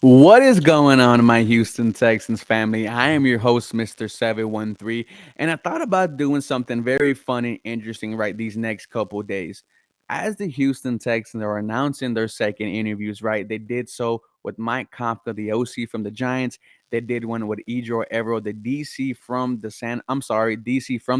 What is going on, my Houston Texans family? I am your host, Mr. 713, and I thought about doing something very fun and interesting right these next couple days. As the Houston Texans are announcing their second interviews, right? They did so with Mike Kafka, the OC from the Giants. They did one with Edro Evero, the DC from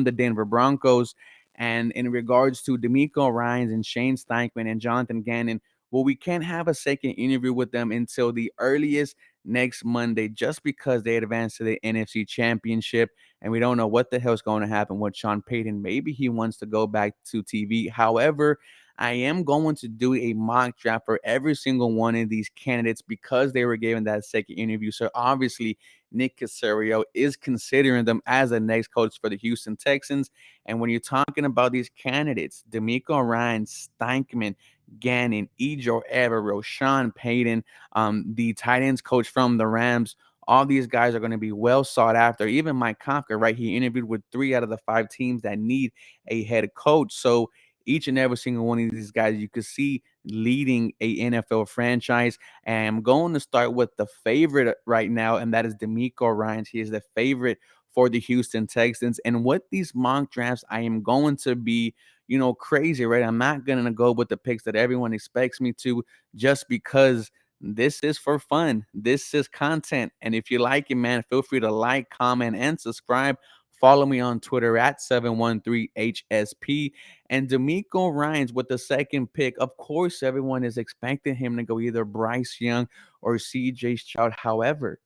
the Denver Broncos. And in regards to Demeco Ryans and Shane Steichman and Jonathan Gannon, well, we can't have a second interview with them until the earliest next Monday just because they advanced to the NFC Championship. And we don't know what the hell's going to happen with Sean Payton. Maybe he wants to go back to TV. However, I am going to do a mock draft for every single one of these candidates because they were given that second interview. So obviously, Nick Caserio is considering them as the next coach for the Houston Texans. And when you're talking about these candidates, Demeco Ryan, Steichman, Gannon, Ejo Evero, Sean Payton, the tight ends coach from the Rams. All these guys are going to be well sought after. Even Mike Kafka, right? He interviewed with 3 out of the 5 teams that need a head coach. So each and every single one of these guys you could see leading a NFL franchise. And I'm going to start with the favorite right now, and that is Demeco Ryans. He is the favorite for the Houston Texans. And with these mock drafts, I am going to be crazy, right? I'm not going to go with the picks that everyone expects me to just because this is for fun. This is content. And if you like it, man, feel free to like, comment, and subscribe. Follow me on Twitter at 713HSP. And Demeco Ryans with the second pick. Of course, everyone is expecting him to go either Bryce Young or CJ Stroud. However,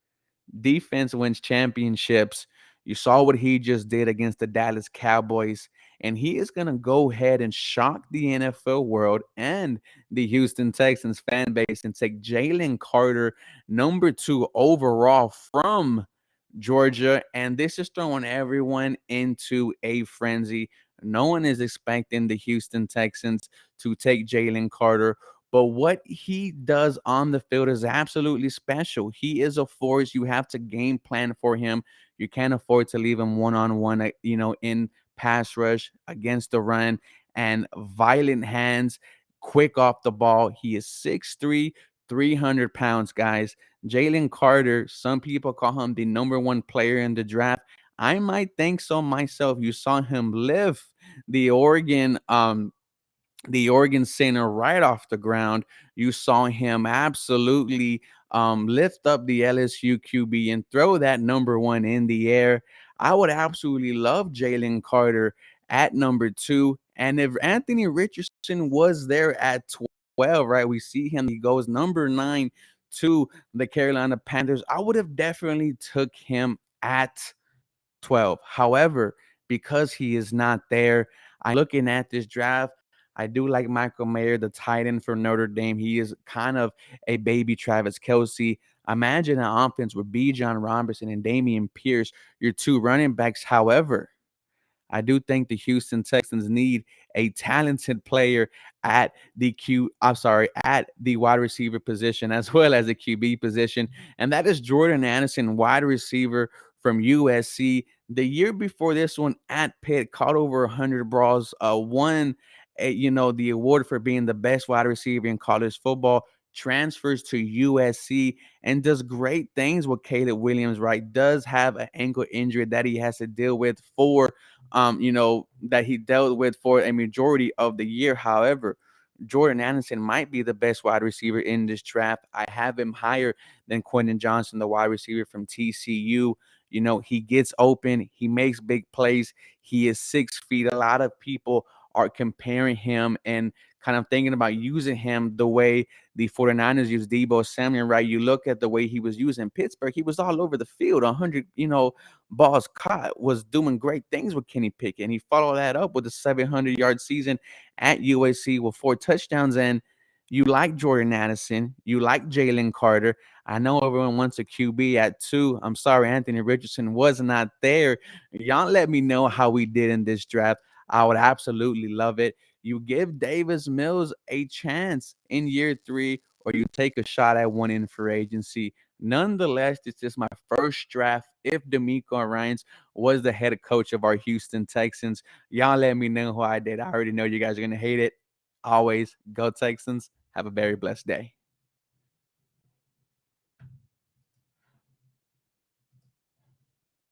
defense wins championships. You saw what he just did against the Dallas Cowboys, and he is going to go ahead and shock the NFL world and the Houston Texans fan base and take Jalen Carter, number 2 overall from Georgia. And this is throwing everyone into a frenzy. No one is expecting the Houston Texans to take Jalen Carter. But what he does on the field is absolutely special. He is a force. You have to game plan for him. You can't afford to leave him one-on-one, in pass rush against the run and violent hands, quick off the ball. He is 6'3", 300 pounds, guys. Jalen Carter, some people call him the number 1 player in the draft. I might think so myself. You saw him lift the Oregon the Oregon center right off the ground. You saw him absolutely lift up the LSU QB and throw that number 1 in the air. I would absolutely love Jalen Carter at number 2. And if Anthony Richardson was there at 12, right, we see him. He goes number 9 to the Carolina Panthers. I would have definitely took him at 12. However, because he is not there, I'm looking at this draft. I do like Michael Mayer, the tight end for Notre Dame. He is kind of a baby Travis Kelce. Imagine an offense with B. John Robertson and Damian Pierce, your 2 running backs. However, I do think the Houston Texans need a talented player at the wide receiver position as well as the QB position, and that is Jordan Anderson, wide receiver from USC. The year before this one at Pitt, caught over 100 balls, won the award for being the best wide receiver in college football. Transfers to USC and does great things with Caleb Williams, right? Does have an ankle injury that he has to deal with that he dealt with for a majority of the year. However, Jordan Anderson might be the best wide receiver in this draft. I have him higher than Quentin Johnson, the wide receiver from TCU. He gets open, he makes big plays, he is 6 feet. A lot of people are comparing him and kind of thinking about using him the way the 49ers use Debo Samuel, right? You look at the way he was using Pittsburgh, he was all over the field, 100, balls caught, was doing great things with Kenny Pickett. And he followed that up with a 700-yard season at USC with 4 touchdowns. And you like Jordan Addison, you like Jalen Carter. I know everyone wants a QB at 2. I'm sorry, Anthony Richardson was not there. Y'all let me know how we did in this draft. I would absolutely love it. You give Davis Mills a chance in year 3, or you take a shot at one in free agency. Nonetheless, this is my first draft. If Demeco Ryans was the head coach of our Houston Texans, y'all let me know who I did. I already know you guys are going to hate it. Always go Texans. Have a very blessed day.